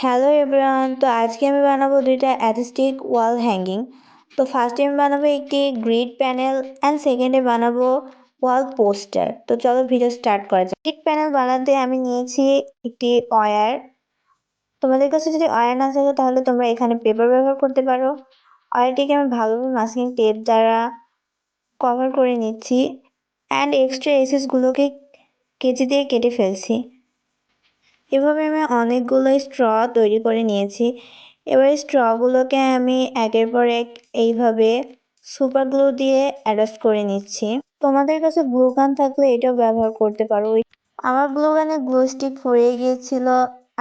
Hello everyone, তো আজকে আমি বানাবো দুইটা অ্যাথেস্টিক ওয়াল হ্যাঙ্গিং। তো ফার্স্টে আমি বানাবো একটি গ্রিড প্যানেল অ্যান্ড সেকেন্ডে বানাবো ওয়াল পোস্টার। তো চলো ভিডিও স্টার্ট করা যাক। গ্রিড প্যানেল বানাতে আমি নিয়েছি একটি ওয়্যার। তোমাদের কাছে যদি ওয়্যার না থাকে তাহলে তোমরা এখানে পেপার ব্যবহার করতে পারো। ওয়্যারটিকে আমি ভালোভাবে মাস্কিং টেপ দ্বারা কভার করে নিচ্ছি অ্যান্ড এক্সট্রা এসেসগুলোকে কেচি দিয়ে কেটে ফেলছি। এভাবে আমি অনেকগুলো স্ট্র তৈরি করে নিয়েছি। এবার স্ট্রগুলোকে আমি একের পর এক এইভাবে সুপার গ্লু দিয়ে অ্যাটাচ করে নিচ্ছি। তোমাদের কাছে গ্লু গান থাকলে এটাও ব্যবহার করতে পারো। আমার গ্লু গানে গ্লু স্টিক ফুরিয়ে গিয়েছিল,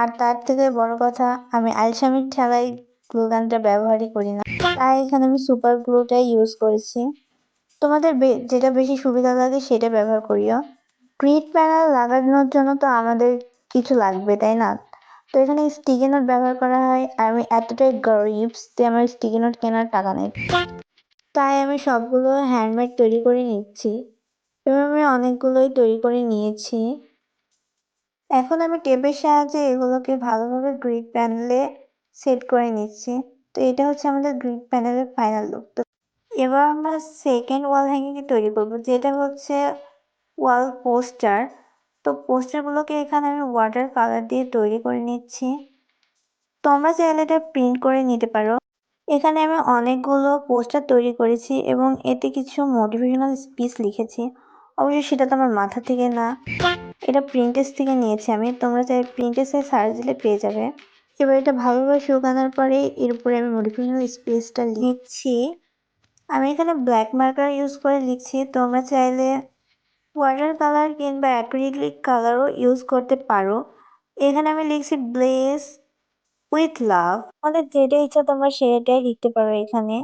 আর তার থেকে বড় কথা আমি আলসামির ঠেলায় গ্লু গানটা ব্যবহারই করি না, তাই এখানে আমি সুপার গ্লুটাই ইউজ করেছি। তোমাদের যেটা বেশি সুবিধা লাগে সেটা ব্যবহার করিও। গ্রিড প্যানেল লাগানোর জন্য তো আমাদের কিছু লাগবে, তাই না? তো এখানে স্টিকি নোট ব্যবহার করা হয়, আর আমি এতটাই গরিব যে আমার স্টিকি নোট কেনার টাকা নেই, তাই আমি সবগুলো হ্যান্ডমেড তৈরি করে নিচ্ছি। এবার আমি অনেকগুলোই তৈরি করে নিয়েছি। এখন আমি টেপের সাহায্যে এগুলোকে ভালোভাবে গ্রিড প্যানেলে সেট করে নিচ্ছি। তো এটা হচ্ছে আমাদের গ্রিড প্যানেলের ফাইনাল লুক। তো এবার আমরা সেকেন্ড ওয়াল হ্যাঙ্গিং তৈরি করবো, যেটা হচ্ছে ওয়াল পোস্টার। তো পোস্টারগুলোকে এখানে আমি ওয়াটার কালার দিয়ে তৈরি করে নিচ্ছি। তোমরা চাইলে এটা প্রিন্ট করে নিতে পারো। এখানে আমি অনেকগুলো পোস্টার তৈরি করেছি এবং এতে কিছু মোটিভেশনাল স্পিচ লিখেছি। অবশ্যই সেটা তো আমার মাথা থেকে না, এটা প্রিন্টেস থেকে নিয়েছি আমি। তোমরা চাই প্রিন্টেসে সার্চ দিলে পেয়ে যাবে। এবার এটা ভালোভাবে শুকানোর পরে এর উপরে আমি মোটিভেশনাল স্পিচটা লিখছি। আমি এখানে ব্ল্যাক মার্কার ইউজ করে লিখছি। তোমরা চাইলে ওয়াটার কালার কিংবা অ্যাক্রিলিক কালারও ইউজ করতে পারো। এখানে আমি লিখছি ব্লেস উইথ লাভ। আমাদের যেটা ইচ্ছা তোমরা সেটাই লিখতে পারো এখানে।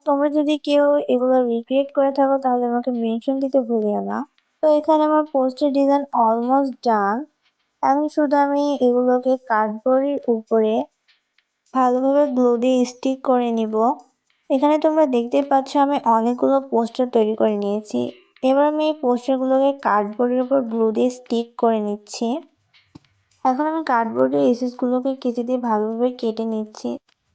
তোমরা যদি কেউ এগুলো রিক্রিয়েট করে থাকো তাহলে আমাকে মেনশন দিতে ভুলিও না। তো এখানে আমার পোস্টার ডিজাইন অলমোস্ট ডান। এখন শুধু আমি এগুলোকে কার্ডবোর্ডের উপরে ভালোভাবে গ্লু দিয়ে স্টিক করে নিব। এখানে তোমরা দেখতেই পাচ্ছ আমি অনেকগুলো পোস্টার তৈরি করে নিয়েছি। এবার আমি এই পোস্টারগুলোকে কার্ডবোর্ডের উপর গ্লু দিয়ে স্টিক করে নিচ্ছি। এখন আমি কার্ডবোর্ডের এসেসগুলোকে কেচি দিয়ে ভালোভাবে কেটে নিচ্ছি।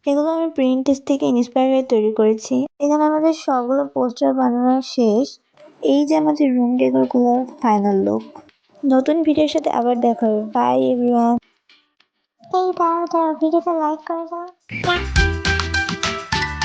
এগুলো আমি প্রিন্টেস থেকে ইন্সপায়ার হয়ে তৈরি করেছি। এখানে আমাদের সবগুলো পোস্টার বানানো শেষ। এই যে আমাদের রুম ডেকোরগুলোর ফাইনাল লুক। নতুন ভিডিওর সাথে আবার দেখা হবে। By everyone. এই দাঁড়াও দাঁড়াও, ভিডিওটা লাইক করে দাও।